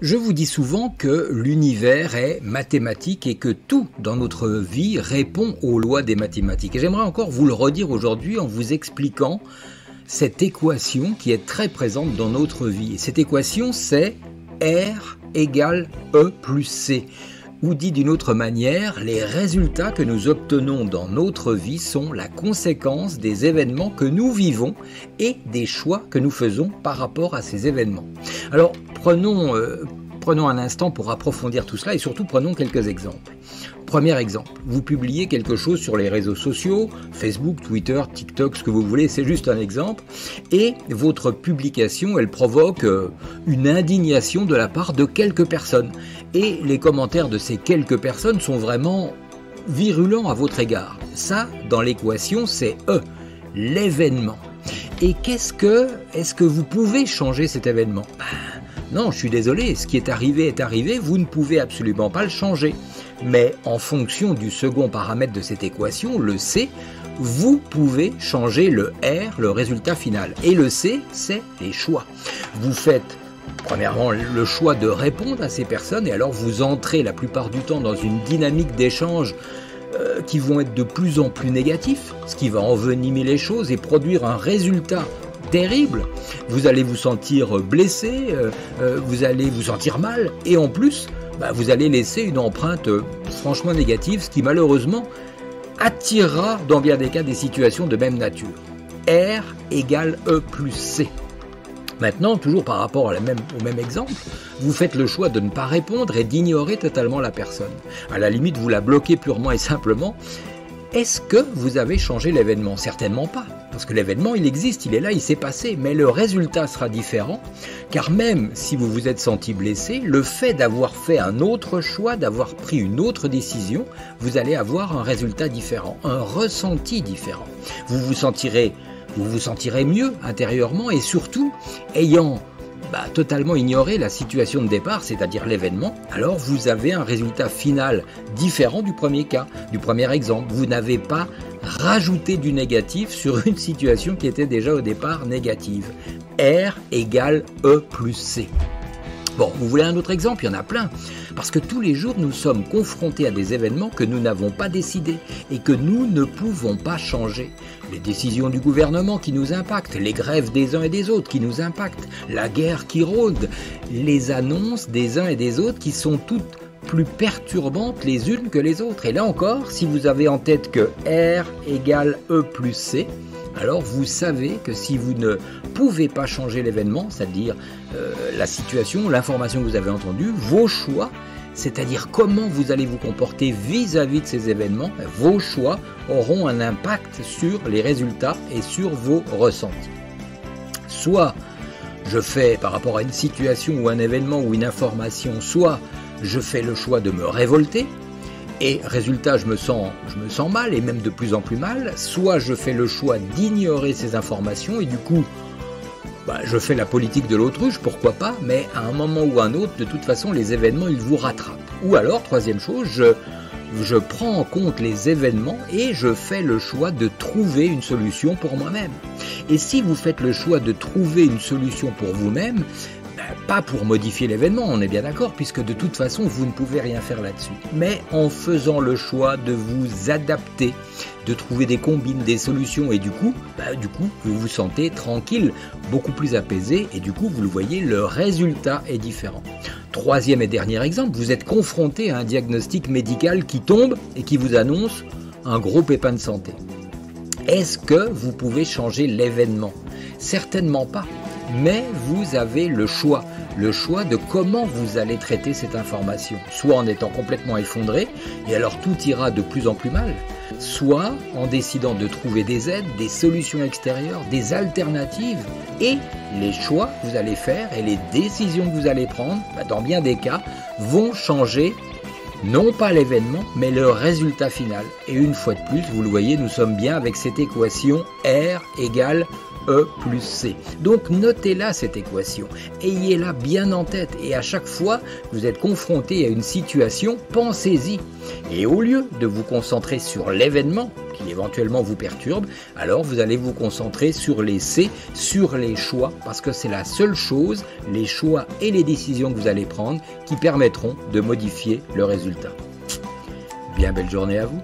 Je vous dis souvent que l'univers est mathématique et que tout dans notre vie répond aux lois des mathématiques. Et j'aimerais encore vous le redire aujourd'hui en vous expliquant cette équation qui est très présente dans notre vie. Et cette équation, c'est R égale E plus C. Ou dit d'une autre manière, les résultats que nous obtenons dans notre vie sont la conséquence des événements que nous vivons et des choix que nous faisons par rapport à ces événements. Alors, prenons un instant pour approfondir tout cela et surtout prenons quelques exemples. Premier exemple, vous publiez quelque chose sur les réseaux sociaux, Facebook, Twitter, TikTok, ce que vous voulez, c'est juste un exemple, et votre publication, elle provoque une indignation de la part de quelques personnes. Et les commentaires de ces quelques personnes sont vraiment virulents à votre égard. Ça, dans l'équation, c'est E, l'événement. Et est-ce que vous pouvez changer cet événement ? Non, je suis désolé, ce qui est arrivé, vous ne pouvez absolument pas le changer. Mais en fonction du second paramètre de cette équation, le C, vous pouvez changer le R, le résultat final. Et le C, c'est les choix. Vous faites premièrement le choix de répondre à ces personnes et alors vous entrez la plupart du temps dans une dynamique d'échange qui vont être de plus en plus négatifs, ce qui va envenimer les choses et produire un résultat terrible. Vous allez vous sentir blessé, vous allez vous sentir mal et en plus, vous allez laisser une empreinte franchement négative, ce qui malheureusement attirera dans bien des cas des situations de même nature. R égale E plus C. Maintenant, toujours par rapport au même exemple, vous faites le choix de ne pas répondre et d'ignorer totalement la personne. À la limite, vous la bloquez purement et simplement. Est-ce que vous avez changé l'événement ? Certainement pas, parce que l'événement, il existe, il est là, il s'est passé, mais le résultat sera différent, car même si vous vous êtes senti blessé, le fait d'avoir fait un autre choix, d'avoir pris une autre décision, vous allez avoir un résultat différent, un ressenti différent. Vous vous sentirez mieux intérieurement et surtout, ayant totalement ignoré la situation de départ, c'est-à-dire l'événement, alors vous avez un résultat final différent du premier cas, du premier exemple. Vous n'avez pas rajouté du négatif sur une situation qui était déjà au départ négative. R égale E plus C. Bon, vous voulez un autre exemple ? Il y en a plein. Parce que tous les jours, nous sommes confrontés à des événements que nous n'avons pas décidés et que nous ne pouvons pas changer. Les décisions du gouvernement qui nous impactent, les grèves des uns et des autres qui nous impactent, la guerre qui rôde, les annonces des uns et des autres qui sont toutes plus perturbantes les unes que les autres. Et là encore, si vous avez en tête que R égale E plus C, alors vous savez que si vous ne pouvez pas changer l'événement, c'est-à-dire la situation, l'information que vous avez entendue, vos choix, c'est-à-dire comment vous allez vous comporter vis-à-vis de ces événements, vos choix auront un impact sur les résultats et sur vos ressentis. Soit je fais par rapport à une situation ou un événement ou une information, soit je fais le choix de me révolter, et résultat, je me sens mal et même de plus en plus mal. Soit je fais le choix d'ignorer ces informations et du coup, je fais la politique de l'autruche, pourquoi pas, mais à un moment ou à un autre, de toute façon, les événements, ils vous rattrapent. Ou alors, troisième chose, je prends en compte les événements et je fais le choix de trouver une solution pour moi-même. Et si vous faites le choix de trouver une solution pour vous-même, pas pour modifier l'événement, on est bien d'accord, puisque de toute façon, vous ne pouvez rien faire là-dessus. Mais en faisant le choix de vous adapter, de trouver des combines, des solutions, et du coup, vous vous sentez tranquille, beaucoup plus apaisé, et du coup, vous le voyez, le résultat est différent. Troisième et dernier exemple, vous êtes confronté à un diagnostic médical qui tombe et qui vous annonce un gros pépin de santé. Est-ce que vous pouvez changer l'événement ? Certainement pas. Mais vous avez le choix de comment vous allez traiter cette information, soit en étant complètement effondré, et alors tout ira de plus en plus mal, soit en décidant de trouver des aides, des solutions extérieures, des alternatives, et les choix que vous allez faire et les décisions que vous allez prendre, dans bien des cas, vont changer non pas l'événement, mais le résultat final. Et une fois de plus, vous le voyez, nous sommes bien avec cette équation R égale E plus C. Donc notez-la cette équation, ayez-la bien en tête et à chaque fois que vous êtes confronté à une situation, pensez-y. Et au lieu de vous concentrer sur l'événement, qui éventuellement vous perturbent, alors vous allez vous concentrer sur les C, sur les choix, parce que c'est la seule chose, les choix et les décisions que vous allez prendre, qui permettront de modifier le résultat. Bien belle journée à vous.